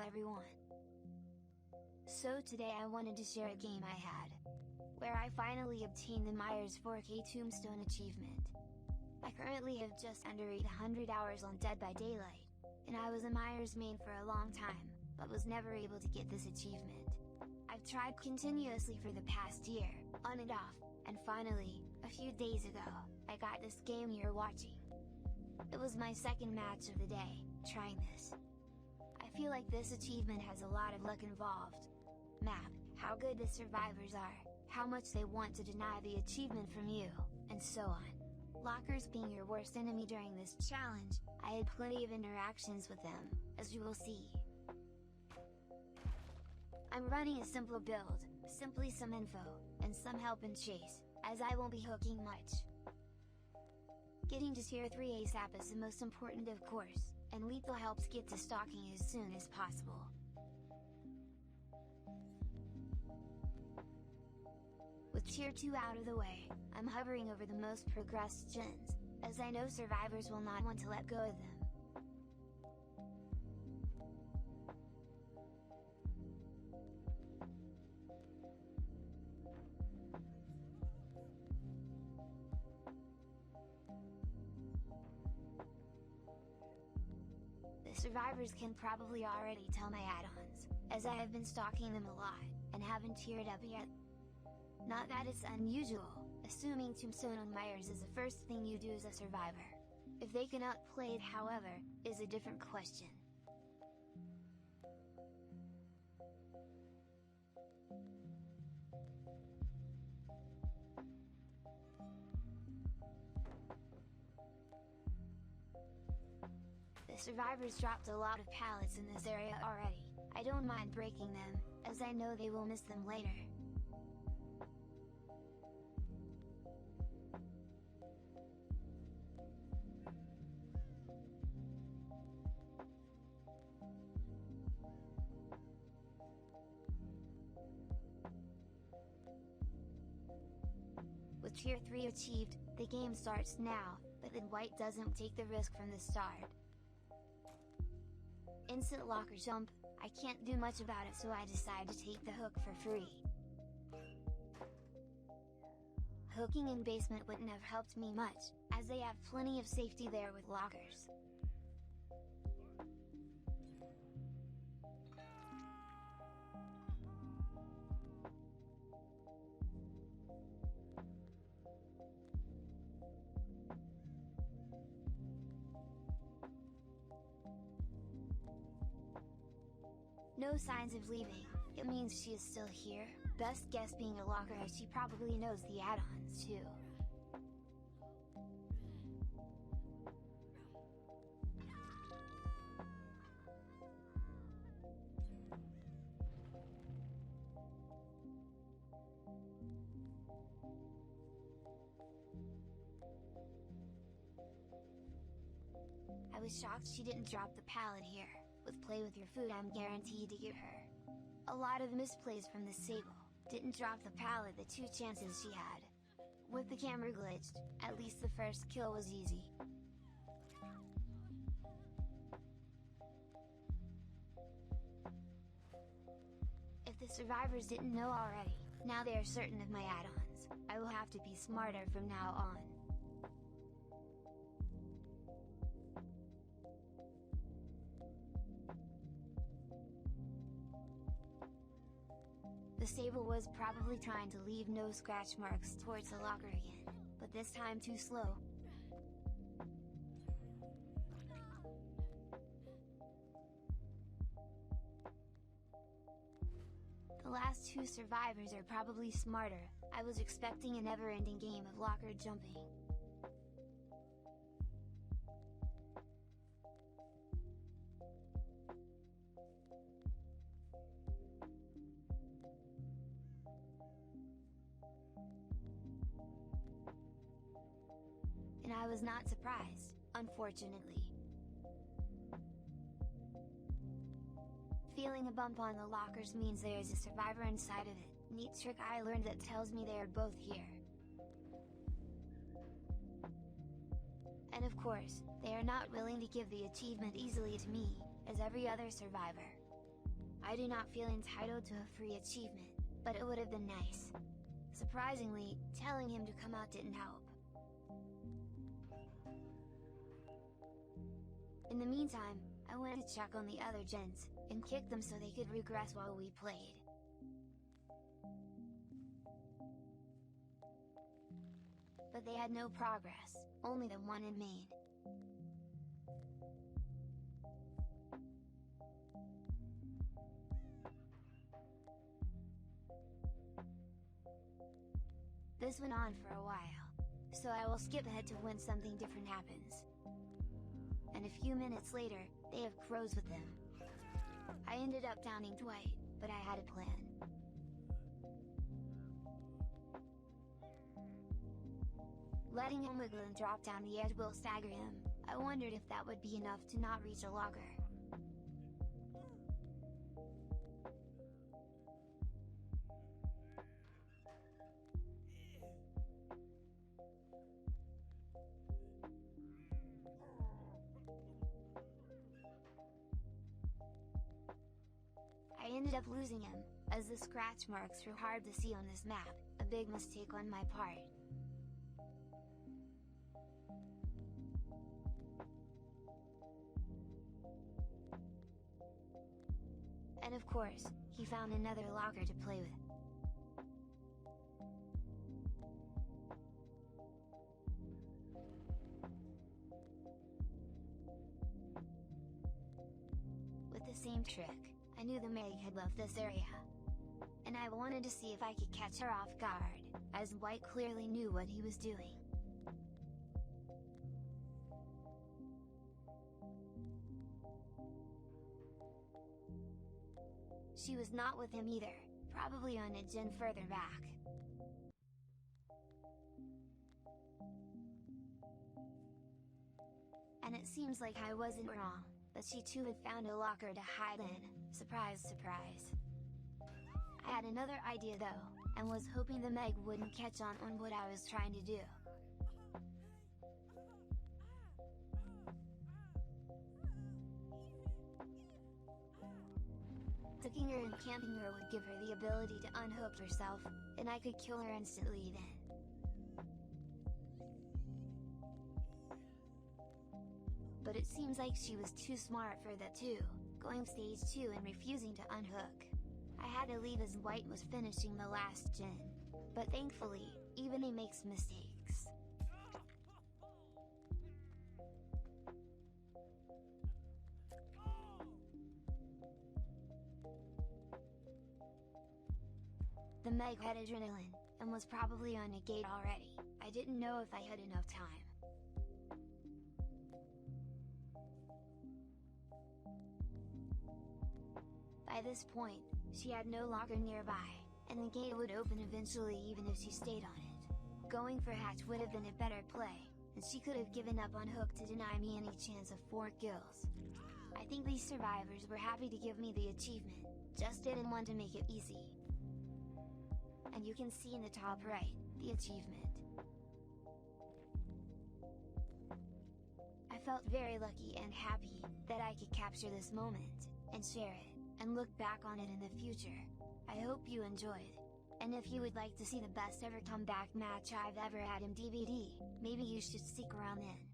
everyone! So today I wanted to share a game I had, where I finally obtained the Myers 4K Tombstone achievement. I currently have just under 800 hours on Dead by Daylight, and I was a Myers main for a long time, but was never able to get this achievement. I've tried continuously for the past year, on and off, and finally, a few days ago, I got this game you're watching. It was my second match of the day, trying this. I feel like this achievement has a lot of luck involved. Map, how good the survivors are, how much they want to deny the achievement from you, and so on. Lockers being your worst enemy during this challenge, I had plenty of interactions with them, as you will see. I'm running a simple build, simply some info, and some help and chase, as I won't be hooking much. Getting to tier 3 ASAP is the most important of course, and lethal helps get to stalking as soon as possible. With tier 2 out of the way, I'm hovering over the most progressed gens, as I know survivors will not want to let go of them. The survivors can probably already tell my add-ons, as I have been stalking them a lot, and haven't tiered up yet. Not that it's unusual, assuming Tombstone on Myers is the first thing you do as a survivor. If they can outplay it, however, is a different question. The survivors dropped a lot of pallets in this area already. I don't mind breaking them, as I know they will miss them later. With tier 3 achieved, the game starts now, but then White doesn't take the risk from the start. Instant locker jump, I can't do much about it, so I decide to take the hook for free. Hooking in basement wouldn't have helped me much, as they have plenty of safety there with lockers. No signs of leaving, it means she is still here, best guess being a locker, as she probably knows the add-ons too. I was shocked she didn't drop the pallet here. With play with your food, I'm guaranteed to get her. A lot of misplays from the Sable, didn't drop the pallet the 2 chances she had. With the camera glitched, at least the first kill was easy. If the survivors didn't know already, now they are certain of my add-ons. I will have to be smarter from now on. The Sable was probably trying to leave no scratch marks towards the locker again, but this time too slow. The last 2 survivors are probably smarter. I was expecting a never-ending game of locker jumping. And I was not surprised, unfortunately. Feeling a bump on the lockers means there is a survivor inside of it. Neat trick I learned that tells me they are both here. And of course, they are not willing to give the achievement easily to me, as every other survivor. I do not feel entitled to a free achievement, but it would have been nice. Surprisingly, telling him to come out didn't help. In the meantime, I went to check on the other gens, and kicked them so they could regress while we played. But they had no progress, only the one in main. This went on for a while, so I will skip ahead to when something different happens. And a few minutes later, they have crows with them. I ended up downing Dwight, but I had a plan. Letting him wiggle and drop down the edge will stagger him. I wondered if that would be enough to not reach a locker. I ended up losing him, as the scratch marks were hard to see on this map, a big mistake on my part. And of course, he found another locker to play with. With the same trick, I knew the Meg had left this area. And I wanted to see if I could catch her off guard, as White clearly knew what he was doing. She was not with him either, probably on a gen further back. And it seems like I wasn't wrong, but she too had found a locker to hide in, surprise surprise. I had another idea though, and was hoping the Meg wouldn't catch on what I was trying to do. Cooking her and camping her would give her the ability to unhook herself, and I could kill her instantly then. But it seems like she was too smart for that too, going stage 2 and refusing to unhook. I had to leave as White was finishing the last gen. But thankfully, even he makes mistakes. The Meg had adrenaline, and was probably on a gate already. I didn't know if I had enough time. By this point, she had no locker nearby, and the gate would open eventually even if she stayed on it. Going for hatch would have been a better play, and she could have given up on hook to deny me any chance of 4 kills. I think these survivors were happy to give me the achievement, just didn't want to make it easy. And you can see in the top right, the achievement. I felt very lucky and happy that I could capture this moment, and share it, and look back on it in the future. I hope you enjoyed. And if you would like to see the best ever comeback match I've ever had in DVD, maybe you should stick around then.